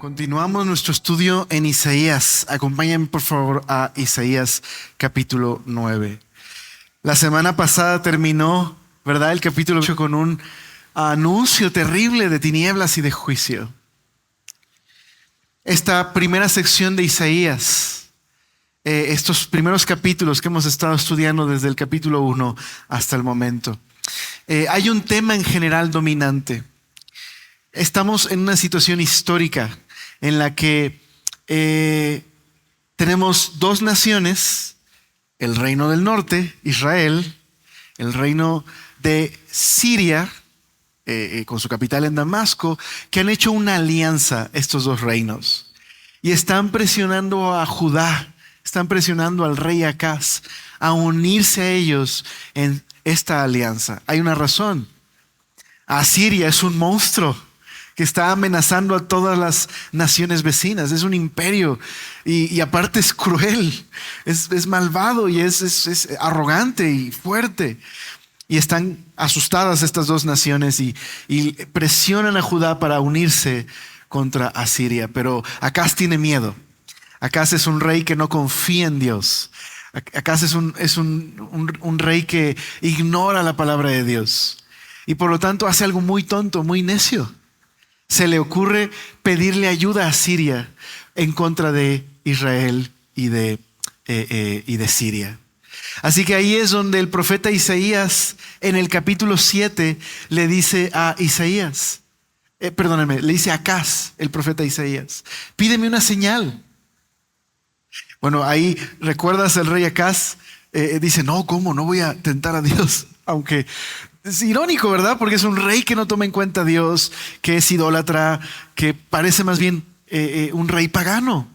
Continuamos nuestro estudio en Isaías. Acompáñenme por favor a Isaías capítulo 9. La semana pasada terminó, ¿verdad?, el capítulo 8 con un anuncio terrible de tinieblas y de juicio. Esta primera sección de Isaías, estos primeros capítulos que hemos estado estudiando desde el capítulo 1 hasta el momento, hay un tema en general dominante. Estamos en una situación histórica en la que tenemos dos naciones, el reino del norte, Israel, el reino de Siria, con su capital en Damasco, que han hecho una alianza, estos dos reinos, y están presionando a Judá, están presionando al rey Acaz a unirse a ellos en esta alianza. Hay una razón. Asiria es un monstruo que está amenazando a todas las naciones vecinas. Es un imperio y aparte es cruel, es malvado y es arrogante y fuerte. Y están asustadas estas dos naciones y presionan a Judá para unirse contra Asiria. Pero Acaz tiene miedo. Acaz es un rey que no confía en Dios. Acaz es un rey que ignora la palabra de Dios. Y por lo tanto hace algo muy tonto, muy necio. Se le ocurre pedirle ayuda a Siria en contra de Israel y de Siria. Así que ahí es donde el profeta Isaías en el capítulo 7 le dice a Isaías, le dice a Acaz, el profeta Isaías, pídeme una señal. Bueno, ahí recuerdas el rey Acaz, dice, no, ¿cómo? No voy a tentar a Dios, aunque es irónico, ¿verdad? Porque es un rey que no toma en cuenta a Dios, que es idólatra, que parece más bien un rey pagano.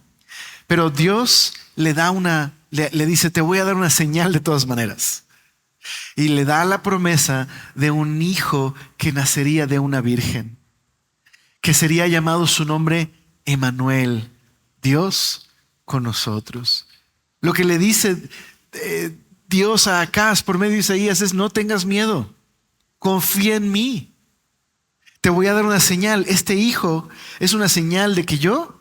Pero Dios le dice, te voy a dar una señal de todas maneras. Y le da la promesa de un hijo que nacería de una virgen, que sería llamado su nombre Emmanuel, Dios con nosotros. Lo que le dice Dios a Acaz por medio de Isaías es, no tengas miedo. Confía en mí. Te voy a dar una señal. Este hijo es una señal de que yo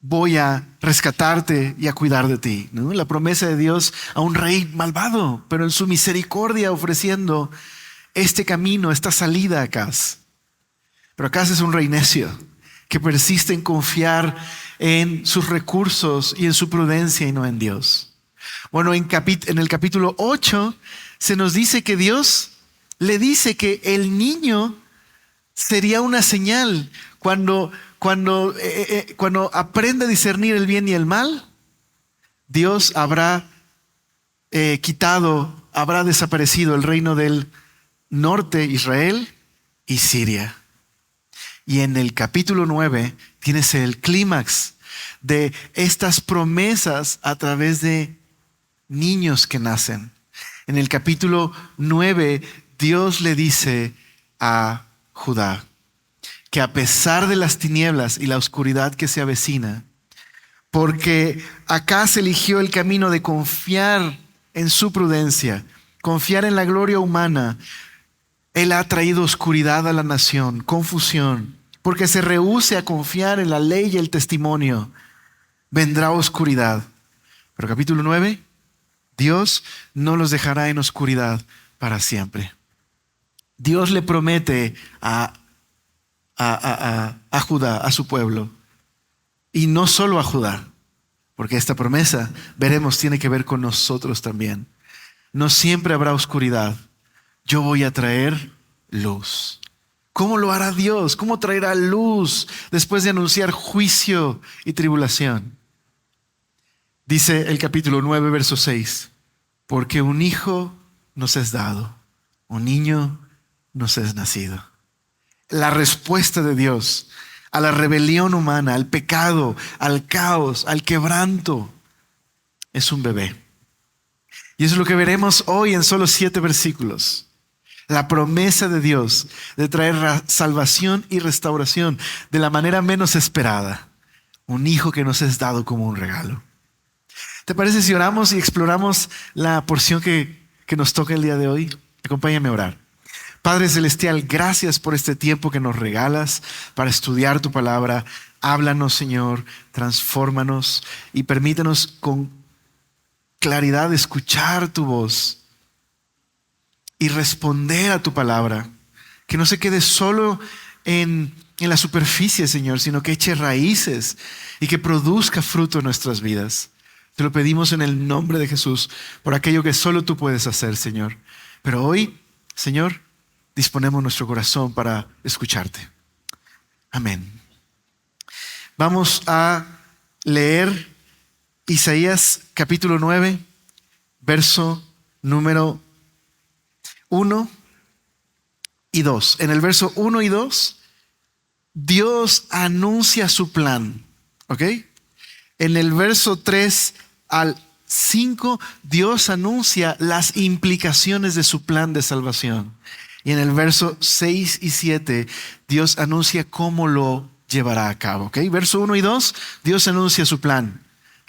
voy a rescatarte y a cuidar de ti, ¿no? La promesa de Dios a un rey malvado, pero en su misericordia ofreciendo este camino, esta salida a Acaz. Pero Acaz es un rey necio que persiste en confiar en sus recursos y en su prudencia y no en Dios. Bueno, en el capítulo 8 se nos dice que Dios le dice que el niño sería una señal cuando aprende a discernir el bien y el mal. Dios habrá habrá desaparecido el reino del norte, Israel y Siria. Y en el capítulo 9 tienes el clímax de estas promesas a través de niños que nacen. En el capítulo 9 Dios le dice a Judá que a pesar de las tinieblas y la oscuridad que se avecina, porque Acaz eligió el camino de confiar en su prudencia, confiar en la gloria humana, él ha traído oscuridad a la nación, confusión, porque se rehúse a confiar en la ley y el testimonio, vendrá oscuridad. Pero capítulo 9, Dios no los dejará en oscuridad para siempre. Dios le promete a Judá, a su pueblo, y no solo a Judá, porque esta promesa, veremos, tiene que ver con nosotros también. No siempre habrá oscuridad. Yo voy a traer luz. ¿Cómo lo hará Dios? ¿Cómo traerá luz después de anunciar juicio y tribulación? Dice el capítulo 9, verso 6, porque un hijo nos es dado, un niño nos es nacido. La respuesta de Dios a la rebelión humana, al pecado, al caos, al quebranto, es un bebé. Y eso es lo que veremos hoy en solo 7 versículos. La promesa de Dios de traer salvación y restauración de la manera menos esperada. Un hijo que nos es dado como un regalo. ¿Te parece si oramos y exploramos la porción que nos toca el día de hoy? Acompáñame a orar. Padre Celestial, gracias por este tiempo que nos regalas para estudiar tu palabra. Háblanos, Señor, transfórmanos y permítanos con claridad escuchar tu voz y responder a tu palabra. Que no se quede solo en la superficie, Señor, sino que eche raíces y que produzca fruto en nuestras vidas. Te lo pedimos en el nombre de Jesús, por aquello que solo tú puedes hacer, Señor. Pero hoy, Señor, disponemos nuestro corazón para escucharte. Amén. Vamos a leer Isaías capítulo 9, verso número 1 y 2. En el verso 1 y 2, Dios anuncia su plan. ¿Ok? En el verso 3 al 5, Dios anuncia las implicaciones de su plan de salvación. Y en el verso 6 y 7, Dios anuncia cómo lo llevará a cabo. ¿Ok? Verso 1 y 2, Dios anuncia su plan.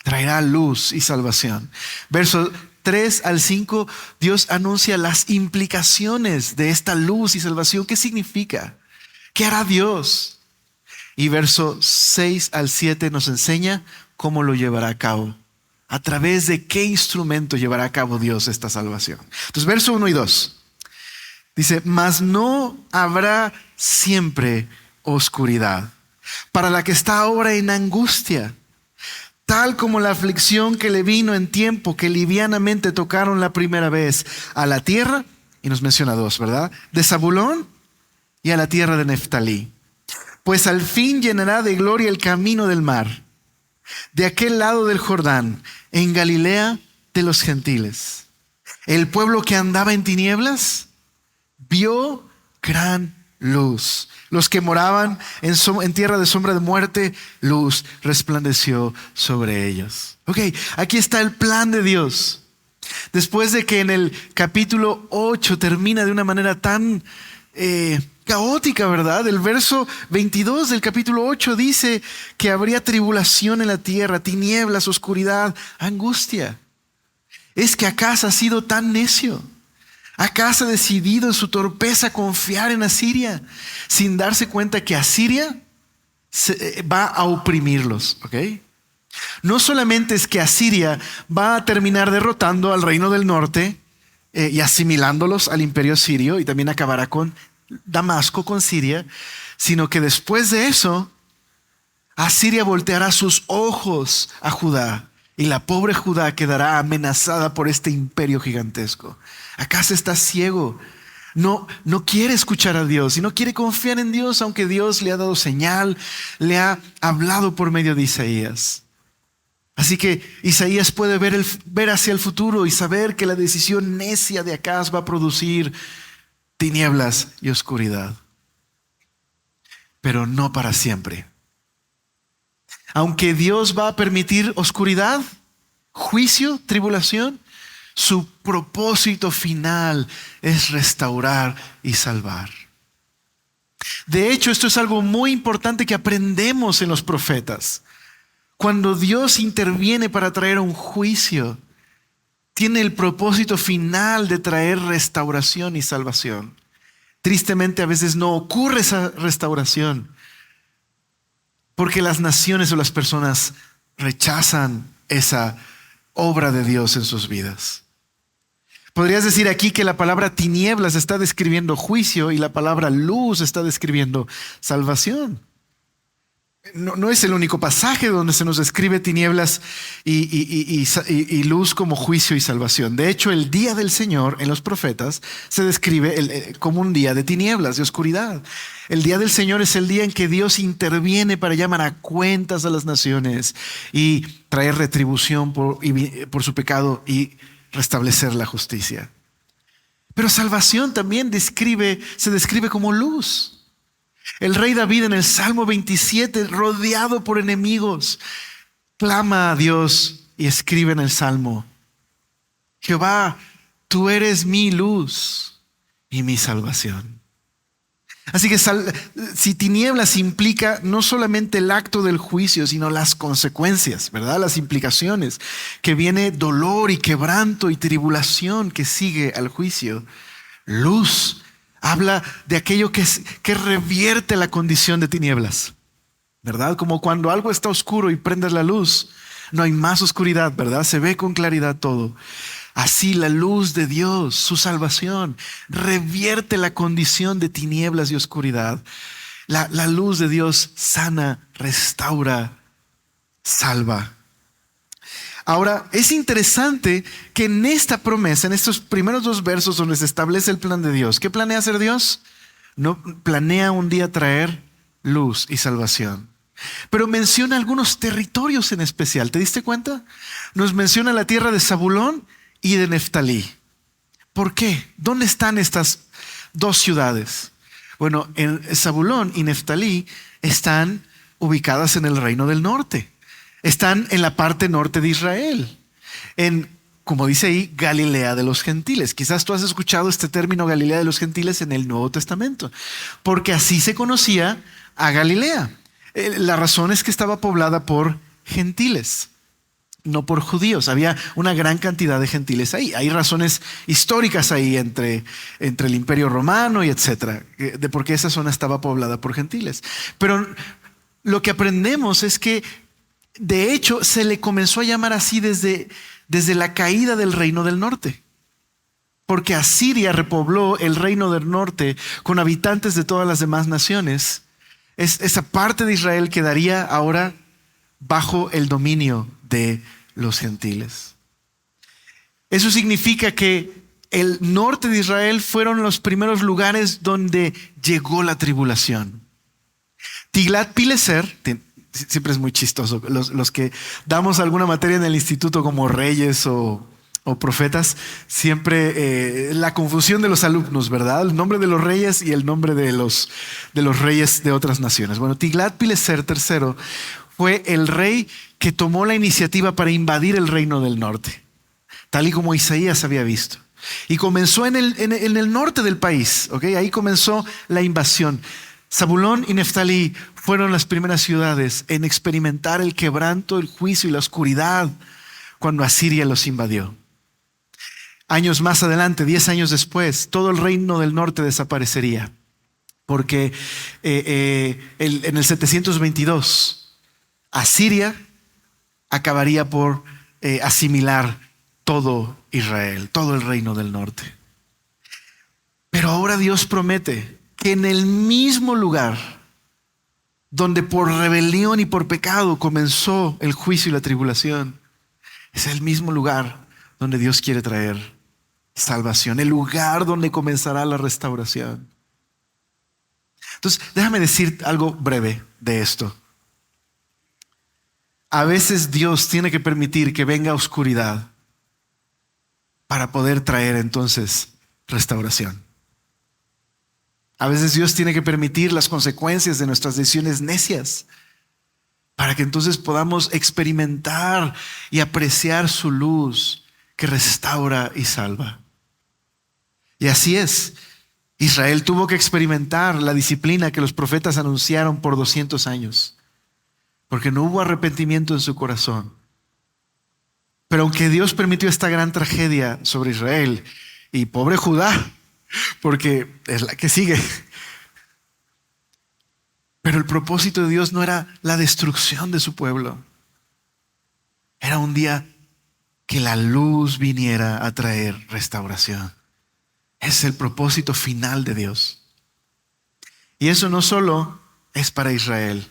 Traerá luz y salvación. Verso 3 al 5, Dios anuncia las implicaciones de esta luz y salvación. ¿Qué significa? ¿Qué hará Dios? Y verso 6 al 7 nos enseña cómo lo llevará a cabo. ¿A través de qué instrumento llevará a cabo Dios esta salvación? Entonces, verso 1 y 2. Dice, mas no habrá siempre oscuridad para la que está ahora en angustia, tal como la aflicción que le vino en tiempo que livianamente tocaron la primera vez a la tierra, y nos menciona dos, ¿verdad? De Zabulón y a la tierra de Neftalí. Pues al fin llenará de gloria el camino del mar, de aquel lado del Jordán, en Galilea de los gentiles. El pueblo que andaba en tinieblas vio gran luz. Los que moraban en tierra de sombra de muerte, luz resplandeció sobre ellos. Ok, aquí está el plan de Dios. Después de que en el capítulo 8 termina de una manera tan caótica, ¿verdad? El verso 22 del capítulo 8 dice que habría tribulación en la tierra, tinieblas, oscuridad, angustia. ¿Es que acaso ha sido tan necio? ¿Acaso ha decidido en su torpeza confiar en Asiria sin darse cuenta que Asiria va a oprimirlos? ¿Ok? No solamente es que Asiria va a terminar derrotando al reino del norte y asimilándolos al imperio sirio, y también acabará con Damasco, con Siria, sino que después de eso, Asiria volteará sus ojos a Judá y la pobre Judá quedará amenazada por este imperio gigantesco. ¿Acaso está ciego? No quiere escuchar a Dios y no quiere confiar en Dios, aunque Dios le ha dado señal, le ha hablado por medio de Isaías. Así que Isaías puede ver hacia el futuro y saber que la decisión necia de Acaz va a producir tinieblas y oscuridad. Pero no para siempre. Aunque Dios va a permitir oscuridad, juicio, tribulación, su propósito final es restaurar y salvar. De hecho, esto es algo muy importante que aprendemos en los profetas. Cuando Dios interviene para traer un juicio, tiene el propósito final de traer restauración y salvación. Tristemente, a veces no ocurre esa restauración porque las naciones o las personas rechazan esa obra de Dios en sus vidas. Podrías decir aquí que la palabra tinieblas está describiendo juicio y la palabra luz está describiendo salvación. No es el único pasaje donde se nos describe tinieblas y luz como juicio y salvación. De hecho, el día del Señor en los profetas se describe como un día de tinieblas, de oscuridad. El día del Señor es el día en que Dios interviene para llamar a cuentas a las naciones y traer retribución por su pecado y restablecer la justicia. Pero salvación también se describe como luz. El rey David en el Salmo 27, rodeado por enemigos, clama a Dios y escribe en el Salmo: Jehová, tú eres mi luz y mi salvación. Así que si tinieblas implica no solamente el acto del juicio, sino las consecuencias, ¿verdad? Las implicaciones, que viene dolor y quebranto y tribulación que sigue al juicio. Luz habla de aquello que revierte la condición de tinieblas. ¿verdad? Como cuando algo está oscuro y prendes la luz, no hay más oscuridad, ¿verdad? Se ve con claridad todo. Así la luz de Dios, su salvación, revierte la condición de tinieblas y oscuridad. La luz de Dios sana, restaura, salva. Ahora, es interesante que en esta promesa, en estos primeros dos versos donde se establece el plan de Dios, ¿qué planea hacer Dios? No planea un día traer luz y salvación. Pero menciona algunos territorios en especial. ¿Te diste cuenta? Nos menciona la tierra de Zabulón y de Neftalí. ¿Por qué? ¿Dónde están estas dos ciudades? Bueno, en Zabulón y Neftalí están ubicadas en el reino del norte. Están en la parte norte de Israel. En, como dice ahí, Galilea de los gentiles. Quizás tú has escuchado este término Galilea de los gentiles en el Nuevo Testamento, porque así se conocía a Galilea. La razón es que estaba poblada por gentiles, no por judíos. Había una gran cantidad de gentiles ahí. Hay razones históricas ahí entre el Imperio Romano y etcétera, de por qué esa zona estaba poblada por gentiles. Pero lo que aprendemos es que, de hecho, se le comenzó a llamar así desde la caída del reino del norte. Porque Asiria repobló el reino del norte con habitantes de todas las demás naciones. Esa parte de Israel quedaría ahora bajo el dominio de los gentiles. Eso significa que el norte de Israel fueron los primeros lugares donde llegó la tribulación. Tiglat-Pileser, siempre es muy chistoso, los que damos alguna materia en el instituto como reyes o profetas, siempre la confusión de los alumnos, ¿verdad? El nombre de los reyes y el nombre de los reyes de otras naciones. Bueno, Tiglat-Pileser III fue el rey que tomó la iniciativa para invadir el reino del norte, tal y como Isaías había visto. Y comenzó en el norte del país, ¿ok? Ahí comenzó la invasión. Zabulón y Neftalí fueron las primeras ciudades en experimentar el quebranto, el juicio y la oscuridad cuando Asiria los invadió. Años más adelante, 10 años después, todo el reino del norte desaparecería, porque en el 722, Asiria acabaría por asimilar todo Israel, todo el reino del norte. Pero ahora Dios promete que en el mismo lugar donde por rebelión y por pecado comenzó el juicio y la tribulación, es el mismo lugar donde Dios quiere traer salvación, el lugar donde comenzará la restauración. Entonces, déjame decir algo breve de esto. A veces Dios tiene que permitir que venga oscuridad para poder traer entonces restauración. A veces Dios tiene que permitir las consecuencias de nuestras decisiones necias para que entonces podamos experimentar y apreciar su luz que restaura y salva. Y así es. Israel tuvo que experimentar la disciplina que los profetas anunciaron por 200 años, porque no hubo arrepentimiento en su corazón. Pero aunque Dios permitió esta gran tragedia sobre Israel, y pobre Judá, porque es la que sigue, pero el propósito de Dios no era la destrucción de su pueblo. Era un día que la luz viniera a traer restauración. Es el propósito final de Dios. Y eso no solo es para Israel.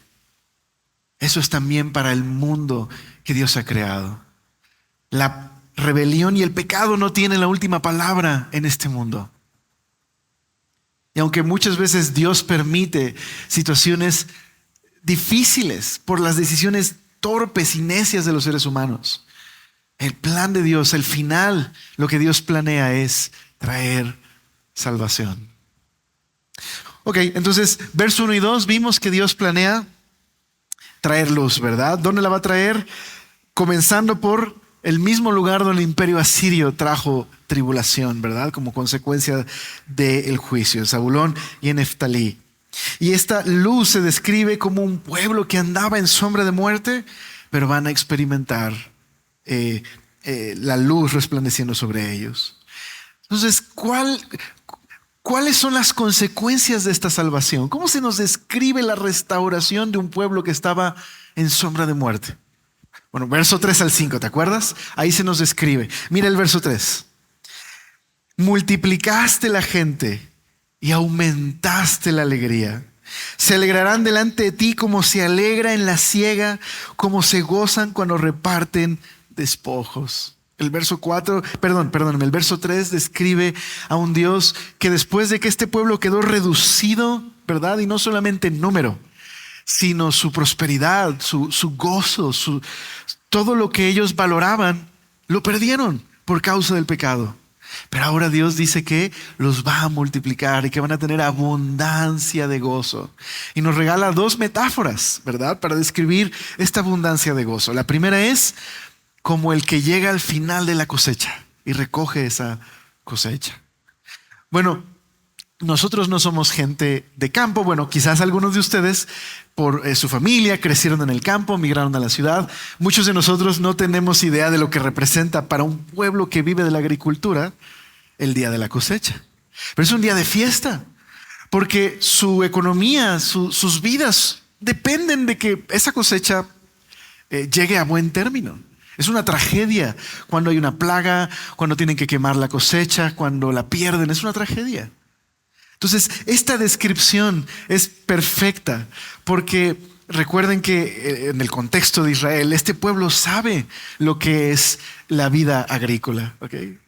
Eso es también para el mundo que Dios ha creado. La rebelión y el pecado no tienen la última palabra en este mundo. Y aunque muchas veces Dios permite situaciones difíciles por las decisiones torpes y necias de los seres humanos, el plan de Dios, el final, lo que Dios planea es traer salvación. Ok, entonces, verso 1 y 2, vimos que Dios planea traer luz, ¿verdad? ¿Dónde la va a traer? Comenzando por el mismo lugar donde el imperio asirio trajo tribulación, ¿verdad? Como consecuencia del juicio, en Zabulón y en Neftalí. Y esta luz se describe como un pueblo que andaba en sombra de muerte, pero van a experimentar la luz resplandeciendo sobre ellos. Entonces, ¿cuál ¿cuáles son las consecuencias de esta salvación? ¿Cómo se nos describe la restauración de un pueblo que estaba en sombra de muerte? Bueno, verso 3 al 5, ¿te acuerdas? Ahí se nos describe. Mira el verso 3. Multiplicaste la gente y aumentaste la alegría. Se alegrarán delante de ti como se alegra en la siega, como se gozan cuando reparten despojos. El verso 4, el verso 3 describe a un Dios que después de que este pueblo quedó reducido, ¿verdad? Y no solamente en número, sino su prosperidad, su gozo, todo lo que ellos valoraban, lo perdieron por causa del pecado. Pero ahora Dios dice que los va a multiplicar y que van a tener abundancia de gozo. Y nos regala dos metáforas, ¿verdad? Para describir esta abundancia de gozo. La primera es como el que llega al final de la cosecha y recoge esa cosecha. Bueno, nosotros no somos gente de campo. Bueno, quizás algunos de ustedes por su familia crecieron en el campo, migraron a la ciudad. Muchos de nosotros no tenemos idea de lo que representa para un pueblo que vive de la agricultura el día de la cosecha. Pero es un día de fiesta, porque su economía, sus vidas dependen de que esa cosecha llegue a buen término. Es una tragedia cuando hay una plaga, cuando tienen que quemar la cosecha, cuando la pierden. Es una tragedia. Entonces, esta descripción es perfecta porque recuerden que en el contexto de Israel, este pueblo sabe lo que es la vida agrícola. ¿Okay?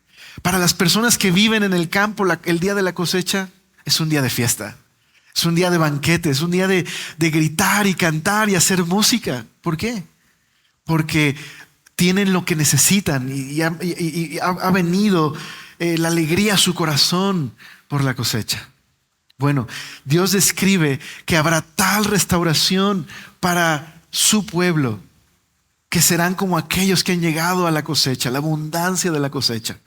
Para las personas que viven en el campo, el día de la cosecha es un día de fiesta, es un día de banquete, es un día de gritar y cantar y hacer música. ¿Por qué? Porque tienen lo que necesitan y ha venido la alegría a su corazón por la cosecha. Bueno, Dios describe que habrá tal restauración para su pueblo que serán como aquellos que han llegado a la cosecha, la abundancia de la cosecha.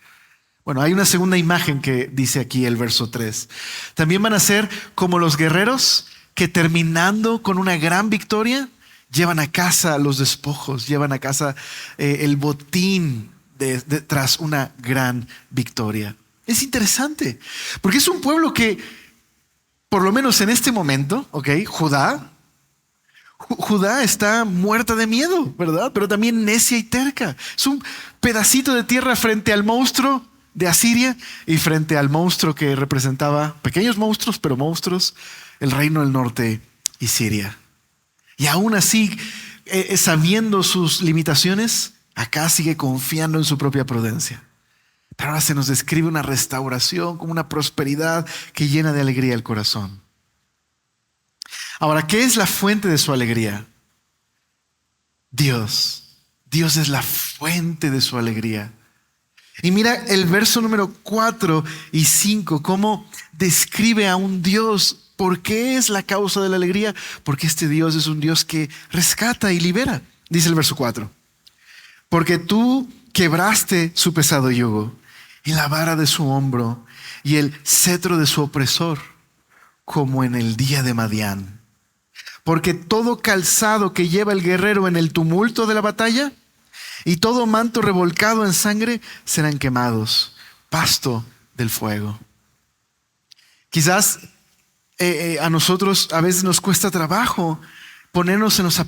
Bueno, hay una segunda imagen que dice aquí el verso 3. También van a ser como los guerreros que terminando con una gran victoria llevan a casa los despojos, llevan a casa el botín tras una gran victoria. Es interesante, porque es un pueblo que por lo menos en este momento, Judá está muerta de miedo, ¿verdad? Pero también necia y terca. Es un pedacito de tierra frente al monstruo de Asiria y frente al monstruo que representaba, pequeños monstruos, pero monstruos, el reino del norte y Siria. Y aún así, sabiendo sus limitaciones, acá sigue confiando en su propia prudencia. Pero ahora se nos describe una restauración, como una prosperidad que llena de alegría el corazón. Ahora, ¿qué es la fuente de su alegría? Dios. Dios es la fuente de su alegría. Y mira el verso número 4 y 5, cómo describe a un Dios. ¿Por qué es la causa de la alegría? Porque este Dios es un Dios que rescata y libera. Dice el verso 4. Porque tú quebraste su pesado yugo y la vara de su hombro y el cetro de su opresor, como en el día de Madián. Porque todo calzado que lleva el guerrero en el tumulto de la batalla y todo manto revolcado en sangre serán quemados, pasto del fuego. Quizás a nosotros a veces nos cuesta trabajo ponernos en los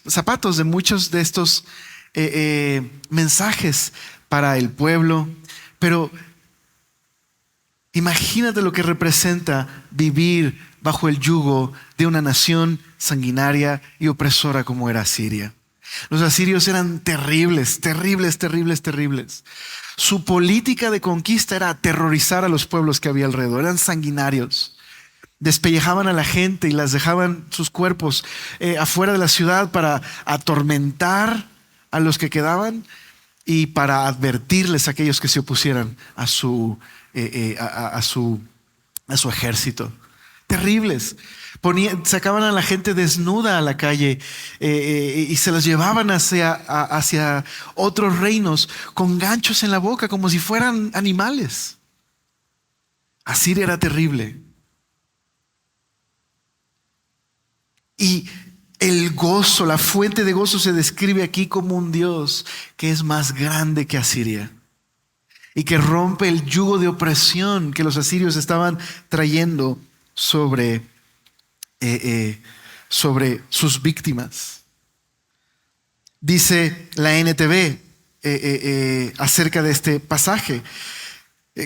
zapatos de muchos de estos mensajes para el pueblo. Pero imagínate lo que representa vivir bajo el yugo de una nación sanguinaria y opresora como era Asiria. Los asirios eran terribles. Su política de conquista era aterrorizar a los pueblos que había alrededor. Eran sanguinarios. Despellejaban a la gente y las dejaban sus cuerpos afuera de la ciudad para atormentar a los que quedaban y para advertirles a aquellos que se opusieran a su ejército. Terribles. Sacaban a la gente desnuda a la calle y se las llevaban hacia otros reinos con ganchos en la boca como si fueran animales. Asiria era terrible. Y el gozo, la fuente de gozo se describe aquí como un Dios que es más grande que Asiria. y que rompe el yugo de opresión que los asirios estaban trayendo sobre sus víctimas. Dice la NTV acerca de este pasaje,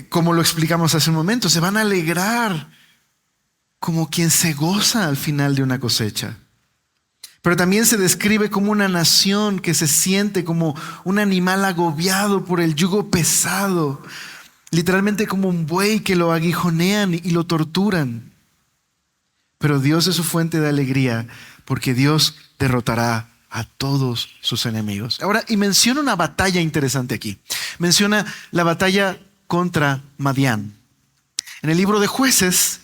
como lo explicamos hace un momento, se van a alegrar como quien se goza al final de una cosecha. Pero también se describe como una nación que se siente como un animal agobiado por el yugo pesado, literalmente como un buey que lo aguijonean y lo torturan. Pero Dios es su fuente de alegría, porque Dios derrotará a todos sus enemigos. Ahora, y menciona una batalla interesante aquí. Menciona la batalla contra Madián. En el libro de Jueces,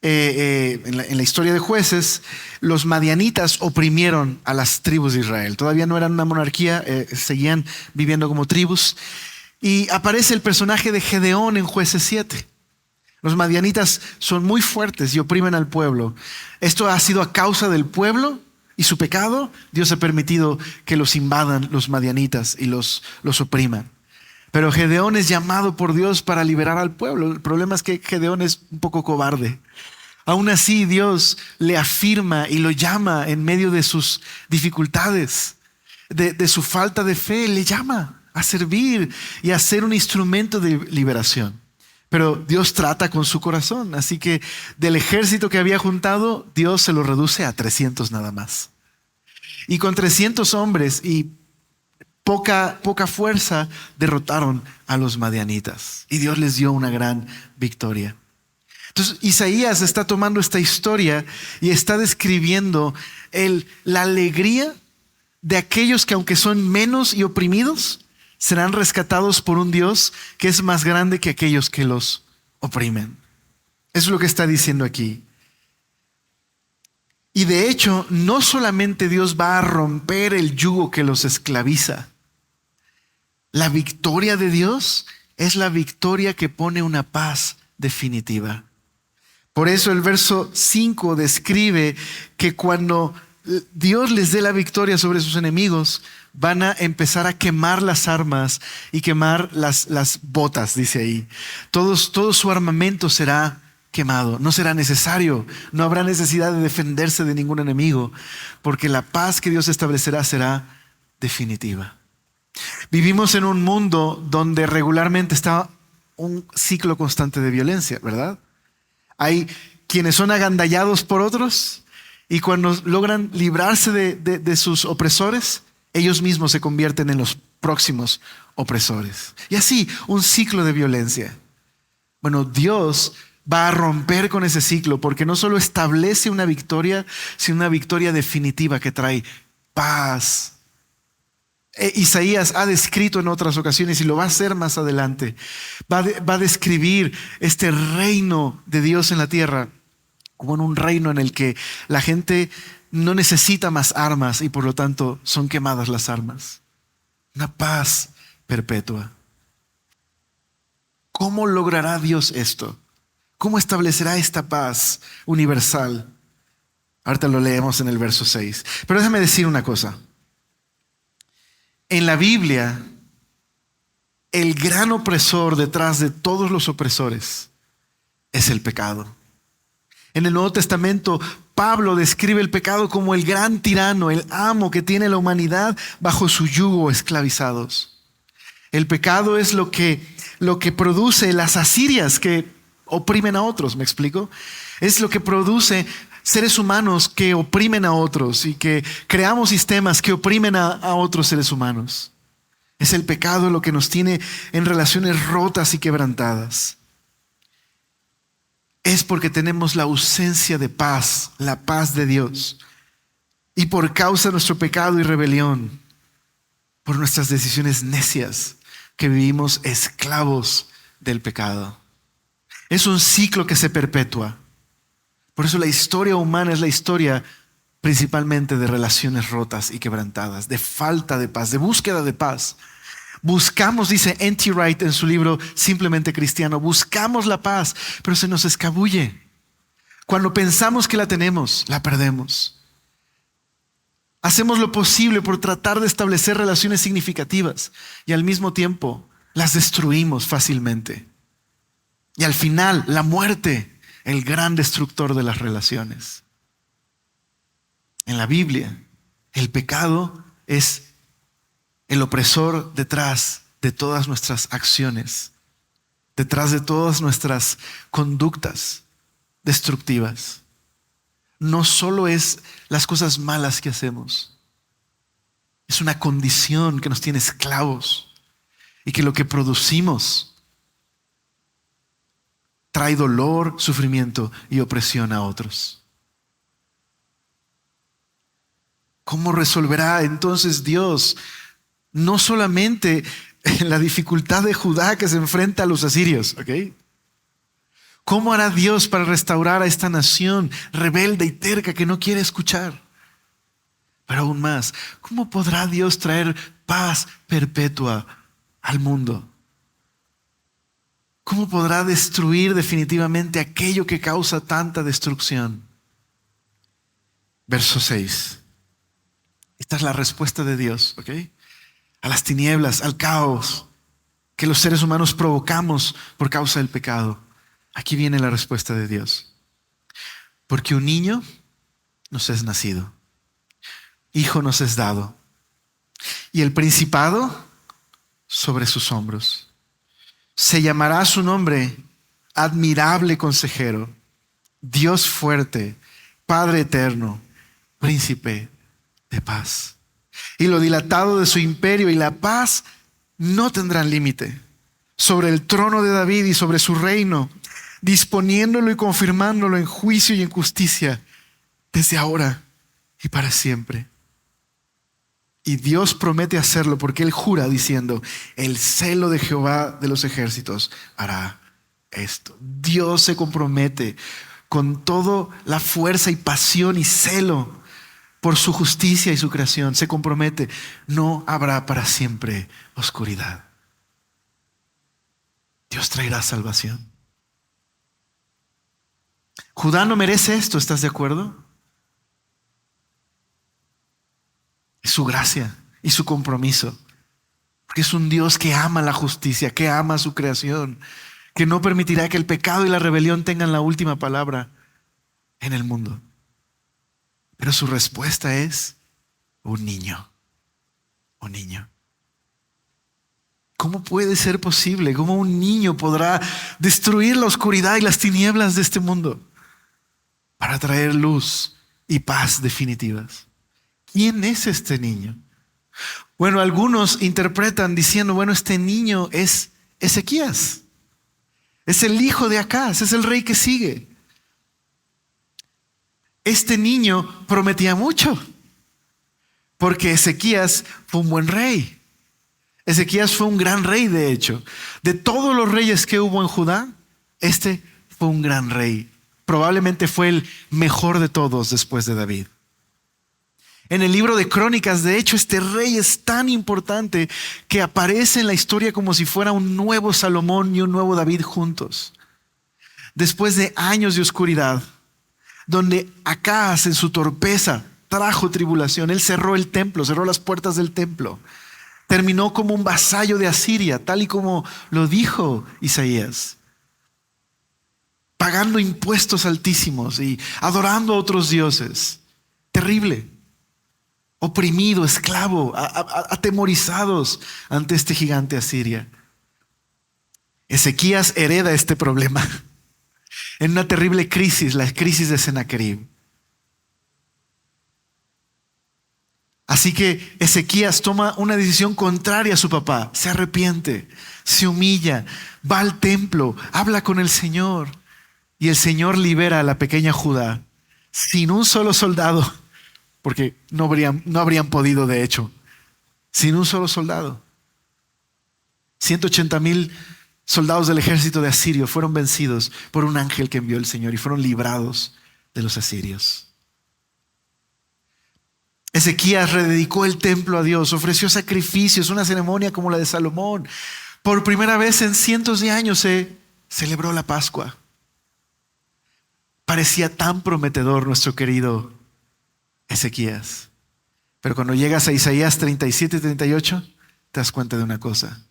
en la historia de Jueces, los madianitas oprimieron a las tribus de Israel. Todavía no eran una monarquía, seguían viviendo como tribus. Y aparece el personaje de Gedeón en Jueces 7. Los madianitas son muy fuertes y oprimen al pueblo. Esto ha sido a causa del pueblo y su pecado. Dios ha permitido que los invadan los madianitas y los opriman. Pero Gedeón es llamado por Dios para liberar al pueblo. El problema es que Gedeón es un poco cobarde. Aún así, Dios le afirma y lo llama en medio de sus dificultades, de su falta de fe. Le llama a servir y a ser un instrumento de liberación. Pero Dios trata con su corazón. Así que del ejército que había juntado, Dios se lo reduce a 300 nada más. Y con 300 hombres y poca fuerza derrotaron a los madianitas. Y Dios les dio una gran victoria. Entonces Isaías está tomando esta historia y está describiendo la alegría de aquellos que, aunque son menos y oprimidos, serán rescatados por un Dios que es más grande que aquellos que los oprimen. Eso es lo que está diciendo aquí. Y de hecho, no solamente Dios va a romper el yugo que los esclaviza. La victoria de Dios es la victoria que pone una paz definitiva. Por eso el verso 5 describe que cuando Dios les dé la victoria sobre sus enemigos, van a empezar a quemar las armas y quemar las botas, dice ahí. Todo su armamento será quemado. No será necesario, no habrá necesidad de defenderse de ningún enemigo, porque la paz que Dios establecerá será definitiva. Vivimos en un mundo donde regularmente está un ciclo constante de violencia, ¿verdad? Hay quienes son agandallados por otros y cuando logran librarse de sus opresores, ellos mismos se convierten en los próximos opresores. Y así, un ciclo de violencia. Bueno, Dios va a romper con ese ciclo porque no solo establece una victoria, sino una victoria definitiva que trae paz. Isaías ha descrito en otras ocasiones y lo va a hacer más adelante. Va a describir este reino de Dios en la tierra como en un reino en el que la gente no necesita más armas y por lo tanto son quemadas las armas. Una paz perpetua. ¿Cómo logrará Dios esto? ¿Cómo establecerá esta paz universal? Ahorita lo leemos en el verso 6. Pero déjame decir una cosa. En la Biblia, el gran opresor detrás de todos los opresores es el pecado. En el Nuevo Testamento, Pablo describe el pecado como el gran tirano, el amo que tiene la humanidad bajo su yugo, esclavizados. El pecado es lo que produce las asirias que oprimen a otros, ¿me explico? Es lo que produce seres humanos que oprimen a otros y que creamos sistemas que oprimen a otros seres humanos. Es el pecado lo que nos tiene en relaciones rotas y quebrantadas. Es porque tenemos la ausencia de paz, la paz de Dios. Y por causa de nuestro pecado y rebelión, por nuestras decisiones necias, que vivimos esclavos del pecado. Es un ciclo que se perpetúa. Por eso la historia humana es la historia principalmente de relaciones rotas y quebrantadas, de falta de paz, de búsqueda de paz. Buscamos, dice N.T. Wright en su libro Simplemente Cristiano, buscamos la paz, pero se nos escabulle. Cuando pensamos que la tenemos, la perdemos. Hacemos lo posible por tratar de establecer relaciones significativas y al mismo tiempo las destruimos fácilmente. Y al final, la muerte, el gran destructor de las relaciones. En la Biblia, el pecado es el opresor detrás de todas nuestras acciones, detrás de todas nuestras conductas destructivas. No solo es las cosas malas que hacemos, es una condición que nos tiene esclavos y que lo que producimos trae dolor, sufrimiento y opresión a otros. ¿Cómo resolverá entonces Dios no solamente la dificultad de Judá que se enfrenta a los asirios? ¿Ok? ¿Cómo hará Dios para restaurar a esta nación rebelde y terca que no quiere escuchar? Pero aún más, ¿cómo podrá Dios traer paz perpetua al mundo? ¿Cómo podrá destruir definitivamente aquello que causa tanta destrucción? Verso 6. Esta es la respuesta de Dios, ¿ok? A las tinieblas, al caos que los seres humanos provocamos por causa del pecado. Aquí viene la respuesta de Dios. Porque un niño nos es nacido, hijo nos es dado, y el principado sobre sus hombros. Se llamará su nombre Admirable Consejero, Dios Fuerte, Padre Eterno, Príncipe de Paz. Y lo dilatado de su imperio y la paz no tendrán límite sobre el trono de David y sobre su reino, disponiéndolo y confirmándolo en juicio y en justicia desde ahora y para siempre. Y Dios promete hacerlo porque Él jura diciendo: el celo de Jehová de los ejércitos hará esto. Dios se compromete con toda la fuerza y pasión y celo por su justicia y su creación. Se compromete: no habrá para siempre oscuridad. Dios traerá salvación. Judá no merece esto, ¿estás de acuerdo? Es su gracia y su compromiso. Porque es un Dios que ama la justicia, que ama su creación, que no permitirá que el pecado y la rebelión tengan la última palabra en el mundo. Pero su respuesta es un niño. Un niño. ¿Cómo puede ser posible? ¿Cómo un niño podrá destruir la oscuridad y las tinieblas de este mundo para traer luz y paz definitivas? ¿Quién es este niño? Bueno, algunos interpretan diciendo: bueno, este niño es Ezequías. Es el hijo de Acaz, es el rey que sigue. Este niño prometía mucho, porque Ezequías fue un buen rey. Ezequías fue un gran rey, de hecho. De todos los reyes que hubo en Judá, este fue un gran rey. Probablemente fue el mejor de todos después de David. En el libro de Crónicas, de hecho, este rey es tan importante que aparece en la historia como si fuera un nuevo Salomón y un nuevo David juntos. Después de años de oscuridad, donde Acaz en su torpeza trajo tribulación, él cerró el templo, cerró las puertas del templo. Terminó como un vasallo de Asiria, tal y como lo dijo Isaías. Pagando impuestos altísimos y adorando a otros dioses. Terrible. Oprimido, esclavo, atemorizados ante este gigante Asiria. Ezequías hereda este problema en una terrible crisis, la crisis de Sennacherib. Así que Ezequías toma una decisión contraria a su papá, se arrepiente, se humilla, va al templo, habla con el Señor, y el Señor libera a la pequeña Judá sin un solo soldado, porque no habrían podido, de hecho, sin un solo soldado. 180,000 soldados del ejército de Asirio fueron vencidos por un ángel que envió el Señor y fueron librados de los asirios. Ezequías rededicó el templo a Dios, ofreció sacrificios, una ceremonia como la de Salomón. Por primera vez en cientos de años se celebró la Pascua. Parecía tan prometedor nuestro querido Ezequías. Pero cuando llegas a Isaías 37 y 38, te das cuenta de una cosa.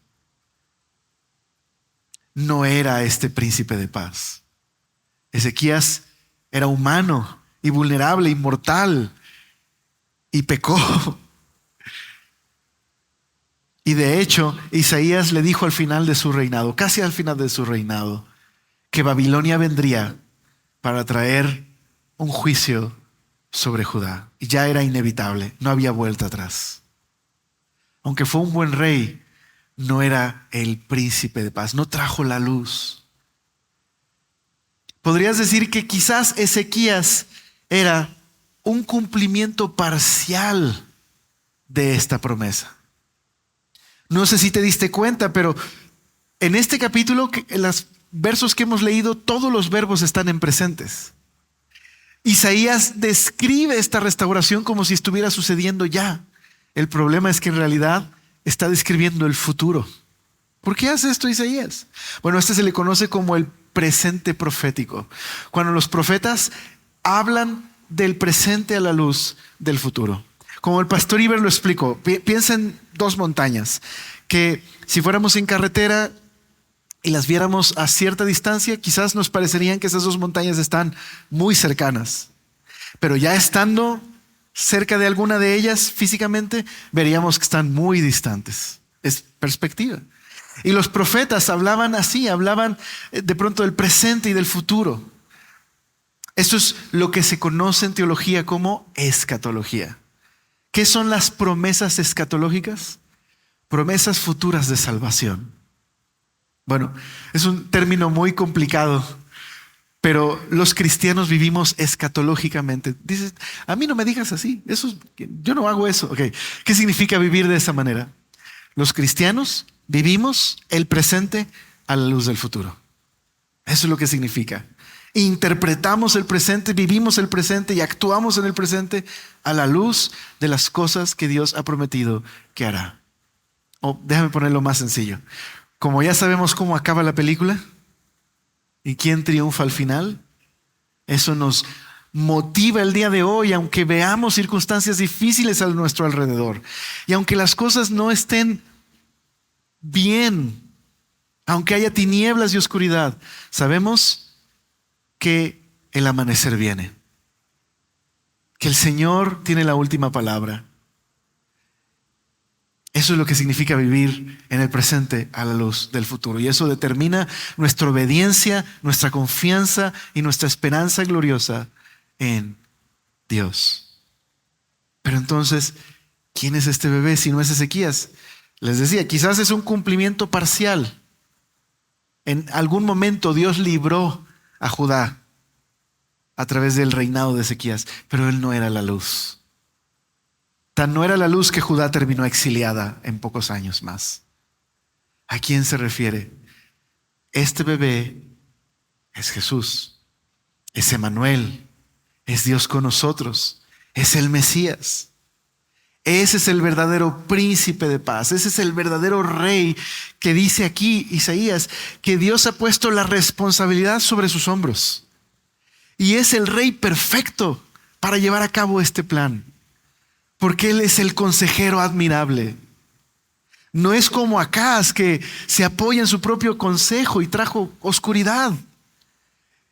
no era este príncipe de paz. Ezequías era humano y vulnerable y mortal y pecó. Y de hecho, Isaías le dijo al final de su reinado, casi al final de su reinado, que Babilonia vendría para traer un juicio sobre Judá. Y ya era inevitable, no había vuelta atrás. Aunque fue un buen rey, no era el príncipe de paz, no trajo la luz. Podrías decir que quizás Ezequías era un cumplimiento parcial de esta promesa. No sé si te diste cuenta, pero en este capítulo, en los versos que hemos leído, todos los verbos están en presentes. Isaías describe esta restauración como si estuviera sucediendo ya. El problema es que en realidad está describiendo el futuro. ¿Por qué hace esto Isaías? Bueno, este se le conoce como el presente profético. Cuando los profetas hablan del presente a la luz del futuro. Como el pastor Iber lo explicó, piensa en dos montañas, que si fuéramos en carretera y las viéramos a cierta distancia, quizás nos parecerían que esas dos montañas están muy cercanas. Pero ya estando cerca de alguna de ellas físicamente, veríamos que están muy distantes. Es perspectiva. Y los profetas hablaban así, hablaban de pronto del presente y del futuro. Esto es lo que se conoce en teología como escatología. ¿Qué son las promesas escatológicas? Promesas futuras de salvación. Bueno, es un término muy complicado, pero los cristianos vivimos escatológicamente. Dices, a mí no me digas así, yo no hago eso. Okay. ¿Qué significa vivir de esa manera? Los cristianos vivimos el presente a la luz del futuro. Eso es lo que significa. Interpretamos el presente, vivimos el presente y actuamos en el presente a la luz de las cosas que Dios ha prometido que hará. Déjame ponerlo más sencillo. Como ya sabemos cómo acaba la película y quién triunfa al final, eso nos motiva el día de hoy, aunque veamos circunstancias difíciles a nuestro alrededor y aunque las cosas no estén bien, aunque haya tinieblas y oscuridad, sabemos que el amanecer viene, que el Señor tiene la última palabra. Eso es lo que significa vivir en el presente a la luz del futuro. Y eso determina nuestra obediencia, nuestra confianza y nuestra esperanza gloriosa en Dios. Pero entonces, ¿quién es este bebé si no es Ezequías? Les decía, quizás es un cumplimiento parcial. En algún momento Dios libró a Judá a través del reinado de Ezequías, pero él no era la luz. Tan no era la luz que Judá terminó exiliada en pocos años más. ¿A quién se refiere? Este bebé es Jesús, es Emmanuel, es Dios con nosotros, es el Mesías. Ese es el verdadero príncipe de paz, ese es el verdadero rey que dice aquí Isaías, que Dios ha puesto la responsabilidad sobre sus hombros. Y es el rey perfecto para llevar a cabo este plan. Porque Él es el consejero admirable. No es como Acaz, que se apoya en su propio consejo y trajo oscuridad.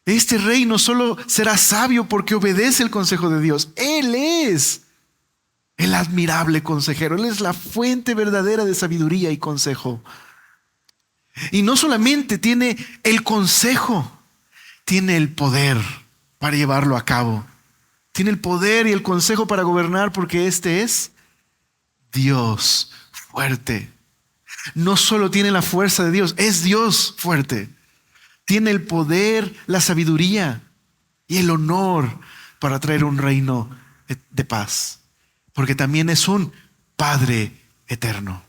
Este rey no solo será sabio porque obedece el consejo de Dios. Él es el admirable consejero. Él es la fuente verdadera de sabiduría y consejo. Y no solamente tiene el consejo, tiene el poder para llevarlo a cabo. Tiene el poder y el consejo para gobernar porque este es Dios fuerte. No solo tiene la fuerza de Dios, es Dios fuerte. Tiene el poder, la sabiduría y el honor para traer un reino de paz. Porque también es un Padre eterno.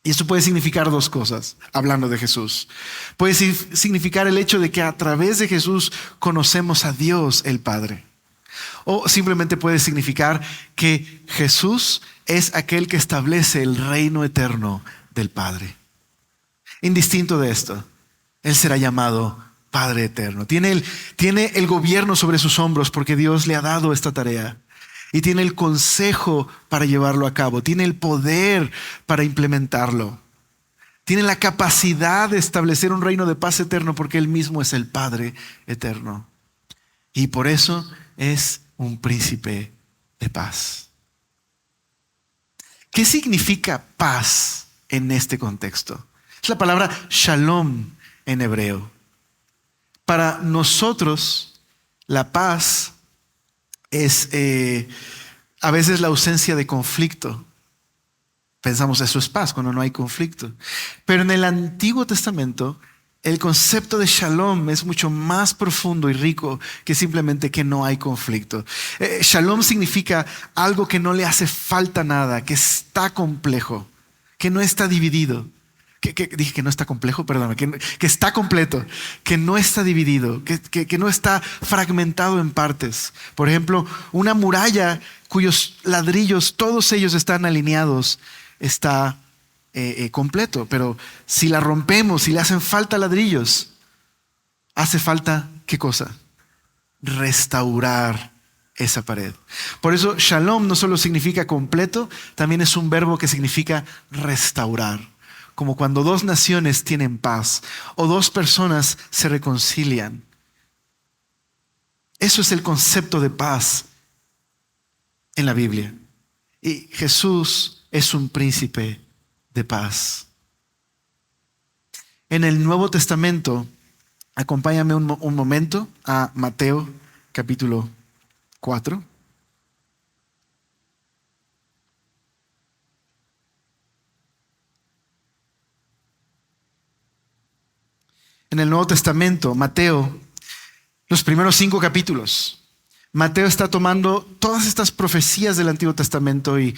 Y esto puede significar dos cosas, hablando de Jesús. Puede significar el hecho de que a través de Jesús conocemos a Dios el Padre. O simplemente puede significar que Jesús es aquel que establece el reino eterno del Padre. Indistinto de esto, Él será llamado Padre eterno. Tiene el gobierno sobre sus hombros porque Dios le ha dado esta tarea. Y tiene el consejo para llevarlo a cabo. Tiene el poder para implementarlo. Tiene la capacidad de establecer un reino de paz eterno porque Él mismo es el Padre eterno. Y por eso es un príncipe de paz. ¿Qué significa paz en este contexto? Es la palabra shalom en hebreo. Para nosotros, la paz es a veces la ausencia de conflicto. Pensamos eso es paz cuando no hay conflicto. Pero en el Antiguo Testamento, el concepto de shalom es mucho más profundo y rico que simplemente que no hay conflicto. Shalom significa algo que no le hace falta nada, que está complejo, que no está dividido. Dije que no está complejo, perdóname, que está completo, que no está dividido, que no está fragmentado en partes. Por ejemplo, una muralla cuyos ladrillos, todos ellos están alineados, está completo, pero si la rompemos, si le hacen falta ladrillos, hace falta, ¿qué cosa? Restaurar esa pared. Por eso shalom no solo significa completo, también es un verbo que significa restaurar. Como cuando dos naciones tienen paz o dos personas se reconcilian. Eso es el concepto de paz en la Biblia. Y Jesús es un príncipe de paz. En el Nuevo Testamento, acompáñame un momento a Mateo capítulo 4. En el Nuevo Testamento, Mateo, los primeros 5 capítulos, Mateo está tomando todas estas profecías del Antiguo Testamento y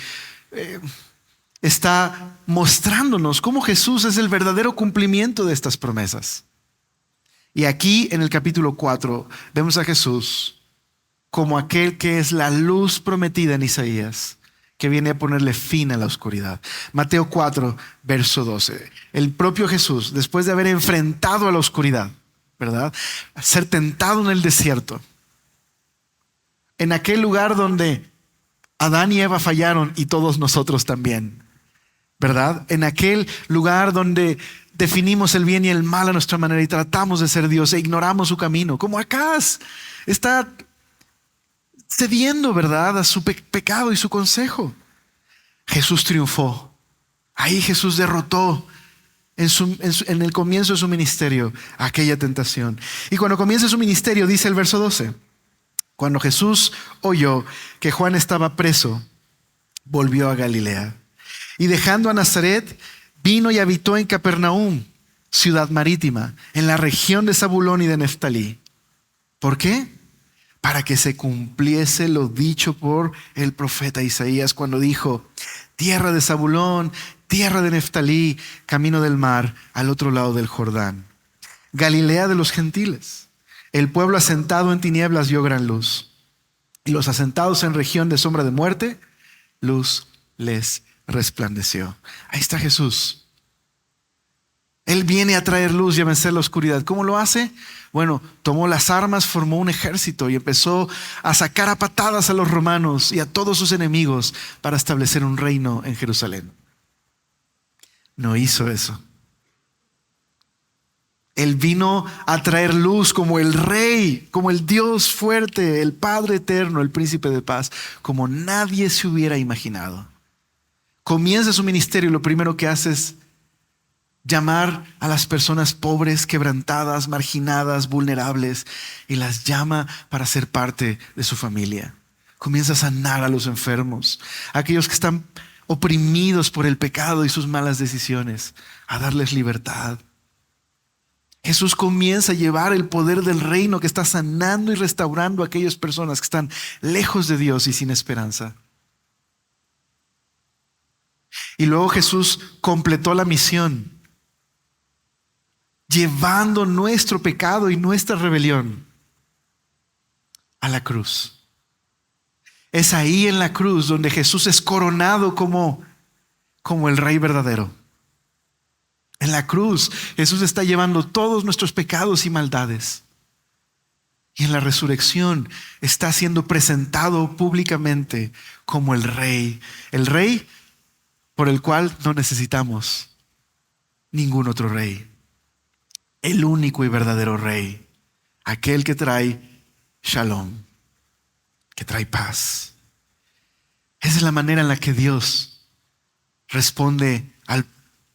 está mostrándonos cómo Jesús es el verdadero cumplimiento de estas promesas. Y aquí en el capítulo 4 vemos a Jesús como aquel que es la luz prometida en Isaías, que viene a ponerle fin a la oscuridad. Mateo 4, verso 12. El propio Jesús, después de haber enfrentado a la oscuridad, ¿verdad? A ser tentado en el desierto, en aquel lugar donde Adán y Eva fallaron y todos nosotros también, ¿verdad? En aquel lugar donde definimos el bien y el mal a nuestra manera y tratamos de ser Dios e ignoramos su camino, como Acaz está cediendo, ¿verdad?, a su pecado y su consejo. Jesús triunfó. Ahí Jesús derrotó en el comienzo de su ministerio aquella tentación. Y cuando comienza su ministerio, dice el verso 12, cuando Jesús oyó que Juan estaba preso, volvió a Galilea. Y dejando a Nazaret, vino y habitó en Capernaum, ciudad marítima, en la región de Zabulón y de Neftalí. ¿Por qué? Para que se cumpliese lo dicho por el profeta Isaías cuando dijo: tierra de Zabulón, tierra de Neftalí, camino del mar, al otro lado del Jordán. Galilea de los gentiles. El pueblo asentado en tinieblas vio gran luz. Y los asentados en región de sombra de muerte, luz les resplandeció. Ahí está Jesús. Él viene a traer luz y a vencer la oscuridad. ¿Cómo lo hace? Bueno, tomó las armas, formó un ejército y empezó a sacar a patadas a los romanos y a todos sus enemigos para establecer un reino en Jerusalén. No hizo eso. Él vino a traer luz como el Rey, como el Dios fuerte, el Padre eterno, el Príncipe de paz, como nadie se hubiera imaginado. Comienza su ministerio y lo primero que hace es llamar a las personas pobres, quebrantadas, marginadas, vulnerables, y las llama para ser parte de su familia. Comienza a sanar a los enfermos, a aquellos que están oprimidos por el pecado y sus malas decisiones, a darles libertad. Jesús comienza a llevar el poder del reino que está sanando y restaurando a aquellas personas que están lejos de Dios y sin esperanza. Y luego Jesús completó la misión, llevando nuestro pecado y nuestra rebelión a la cruz. Es ahí en la cruz donde Jesús es coronado como el Rey verdadero. En la cruz Jesús está llevando todos nuestros pecados y maldades. Y en la resurrección está siendo presentado públicamente como el Rey por el cual no necesitamos ningún otro rey. El único y verdadero rey. Aquel que trae shalom, que trae paz. Esa es la manera en la que Dios responde al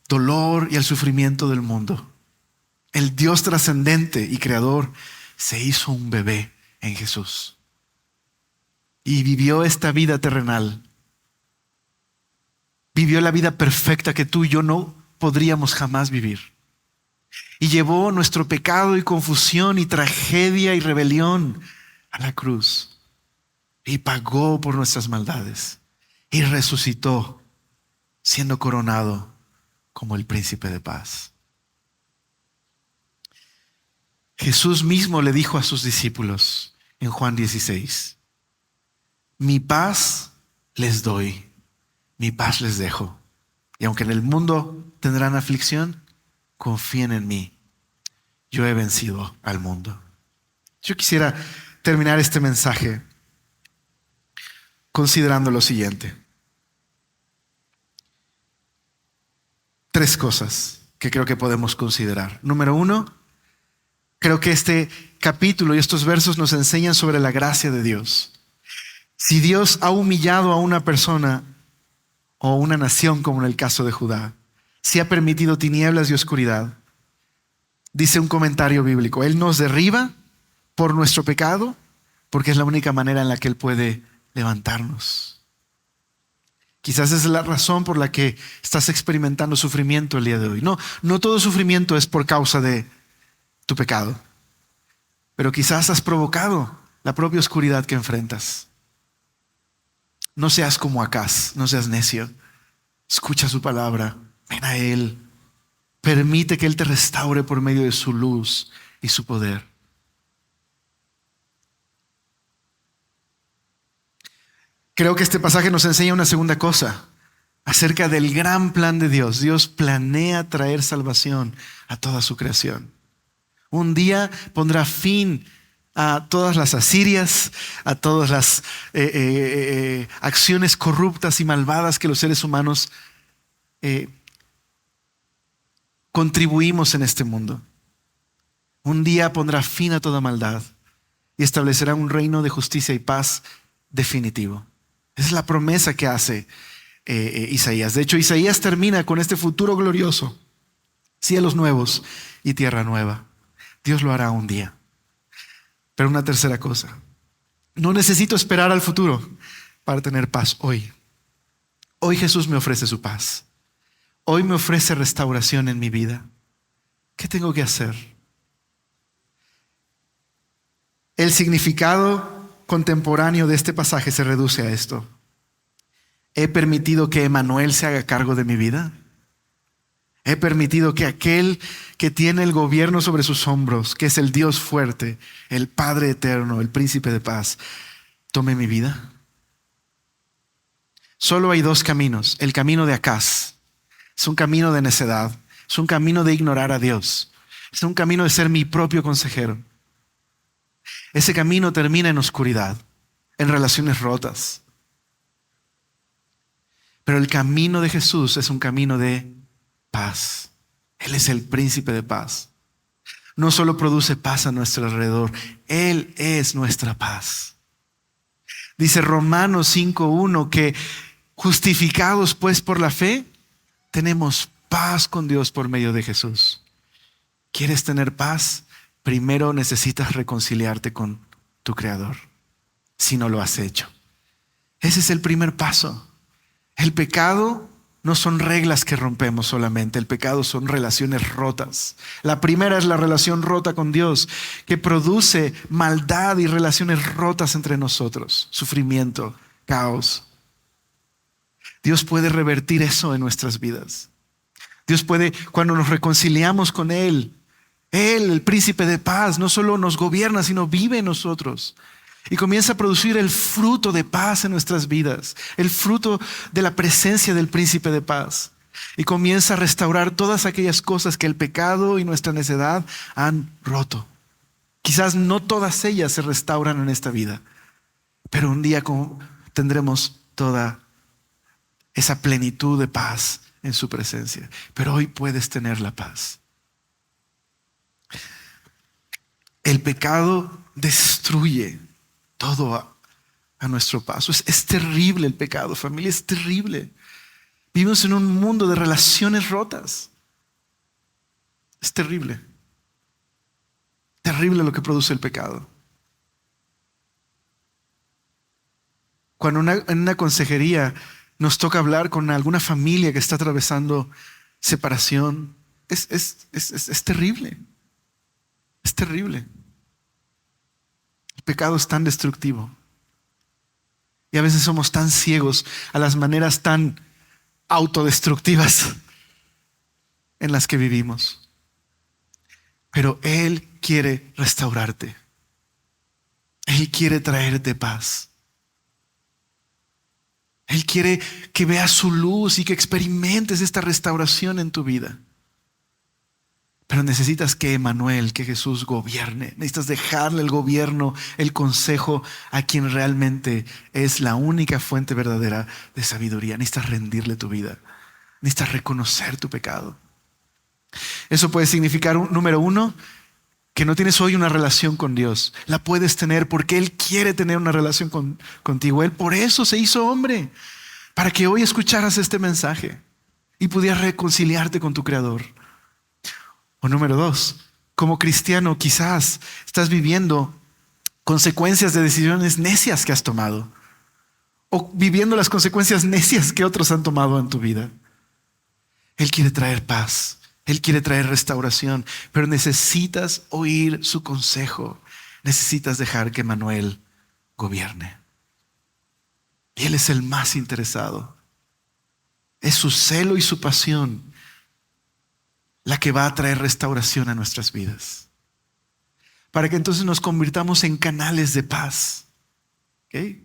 dolor y al sufrimiento del mundo. El Dios trascendente y creador se hizo un bebé en Jesús y vivió esta vida terrenal. Vivió la vida perfecta que tú y yo no podríamos jamás vivir. Y llevó nuestro pecado y confusión y tragedia y rebelión a la cruz. Y pagó por nuestras maldades. Y resucitó, siendo coronado como el príncipe de paz. Jesús mismo le dijo a sus discípulos en Juan 16, mi paz les doy, mi paz les dejo. Y aunque en el mundo tendrán aflicción, confíen en mí. Yo he vencido al mundo. Yo quisiera terminar este mensaje considerando lo siguiente. 3 cosas que creo que podemos considerar. Número 1, creo que este capítulo y estos versos nos enseñan sobre la gracia de Dios. Si Dios ha humillado a una persona o una nación, como en el caso de Judá, si ha permitido tinieblas y oscuridad, dice un comentario bíblico, Él nos derriba por nuestro pecado porque es la única manera en la que Él puede levantarnos. Quizás esa es la razón por la que estás experimentando sufrimiento el día de hoy. No todo sufrimiento es por causa de tu pecado, pero quizás has provocado la propia oscuridad que enfrentas. No seas como Acaz, no seas necio. Escucha su palabra, ven a Él. Permite que Él te restaure por medio de su luz y su poder. Creo que este pasaje nos enseña una segunda cosa acerca del gran plan de Dios. Dios planea traer salvación a toda su creación. Un día pondrá fin a todas las asirias, a todas las acciones corruptas y malvadas que los seres humanos contribuimos en este mundo. Un día pondrá fin a toda maldad y establecerá un reino de justicia y paz definitivo. Esa es la promesa que hace Isaías. De hecho, Isaías termina con este futuro glorioso: cielos nuevos y tierra nueva. Dios lo hará un día. Pero una tercera cosa: no necesito esperar al futuro para tener paz hoy. Hoy Jesús me ofrece su paz. Hoy me ofrece restauración en mi vida. ¿Qué tengo que hacer? El significado contemporáneo de este pasaje se reduce a esto: ¿he permitido que Emmanuel se haga cargo de mi vida? ¿He permitido que aquel que tiene el gobierno sobre sus hombros, que es el Dios fuerte, el Padre eterno, el príncipe de paz, tome mi vida? Solo hay 2 caminos. El camino de Acaz es un camino de necedad, es un camino de ignorar a Dios, es un camino de ser mi propio consejero. Ese camino termina en oscuridad, en relaciones rotas. Pero el camino de Jesús es un camino de paz. Él es el príncipe de paz. No solo produce paz a nuestro alrededor, Él es nuestra paz. Dice Romanos 5:1 que justificados pues por la fe, tenemos paz con Dios por medio de Jesús. ¿Quieres tener paz? Primero necesitas reconciliarte con tu Creador, si no lo has hecho. Ese es el primer paso. El pecado no son reglas que rompemos solamente, el pecado son relaciones rotas. La primera es la relación rota con Dios, que produce maldad y relaciones rotas entre nosotros, sufrimiento, caos. Dios puede revertir eso en nuestras vidas. Dios puede, cuando nos reconciliamos con Él, el príncipe de paz, no solo nos gobierna, sino vive en nosotros. Y comienza a producir el fruto de paz en nuestras vidas, el fruto de la presencia del príncipe de paz. Y comienza a restaurar todas aquellas cosas que el pecado y nuestra necedad han roto. Quizás no todas ellas se restauran en esta vida, pero un día tendremos toda esa plenitud de paz en su presencia. Pero hoy puedes tener la paz. El pecado destruye todo a nuestro paso. Es terrible el pecado, familia, es terrible. Vivimos en un mundo de relaciones rotas. Es terrible. Terrible lo que produce el pecado. Cuando en una consejería nos toca hablar con alguna familia que está atravesando separación, es terrible. Es terrible. El pecado es tan destructivo. Y a veces somos tan ciegos a las maneras tan autodestructivas en las que vivimos. Pero Él quiere restaurarte. Él quiere traerte paz. Él quiere que veas su luz y que experimentes esta restauración en tu vida. Pero necesitas que Emmanuel, que Jesús gobierne. Necesitas dejarle el gobierno, el consejo a quien realmente es la única fuente verdadera de sabiduría. Necesitas rendirle tu vida. Necesitas reconocer tu pecado. Eso puede significar, número uno, que no tienes hoy una relación con Dios. La puedes tener porque Él quiere tener una relación contigo. Él por eso se hizo hombre, para que hoy escucharas este mensaje y pudieras reconciliarte con tu Creador. O número dos, como cristiano quizás estás viviendo consecuencias de decisiones necias que has tomado, o viviendo las consecuencias necias que otros han tomado en tu vida. Él quiere traer paz. Él quiere traer restauración, pero necesitas oír su consejo. Necesitas dejar que Emmanuel gobierne. Y Él es el más interesado. Es su celo y su pasión la que va a traer restauración a nuestras vidas. Para que entonces nos convirtamos en canales de paz. ¿Ok?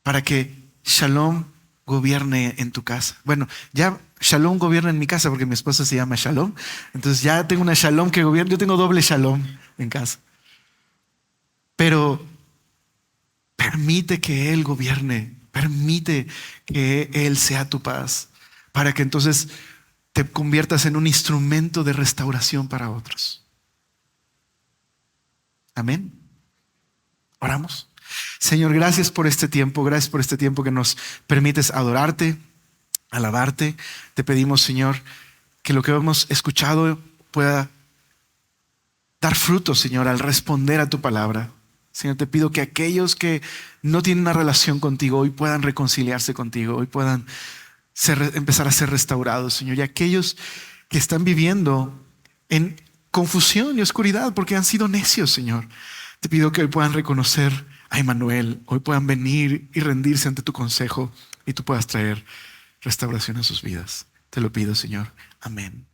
Para que Shalom gobierne en tu casa. Bueno, ya Shalom gobierna en mi casa porque mi esposa se llama Shalom. Entonces ya tengo una Shalom que gobierna. Yo tengo doble Shalom en casa. Pero permite que Él gobierne. Permite que Él sea tu paz. Para que entonces te conviertas en un instrumento de restauración para otros. Amén. Oramos. Señor, gracias por este tiempo. Gracias por este tiempo que nos permites adorarte, alabarte. Te pedimos, Señor, que lo que hemos escuchado pueda dar fruto, Señor, al responder a tu palabra. Señor, te pido que aquellos que no tienen una relación contigo hoy puedan reconciliarse contigo, hoy puedan empezar a ser restaurados, Señor. Y aquellos que están viviendo en confusión y oscuridad porque han sido necios, Señor, te pido que hoy puedan reconocer a Emmanuel, hoy puedan venir y rendirse ante tu consejo y tú puedas traer restauración a sus vidas. Te lo pido, Señor. Amén.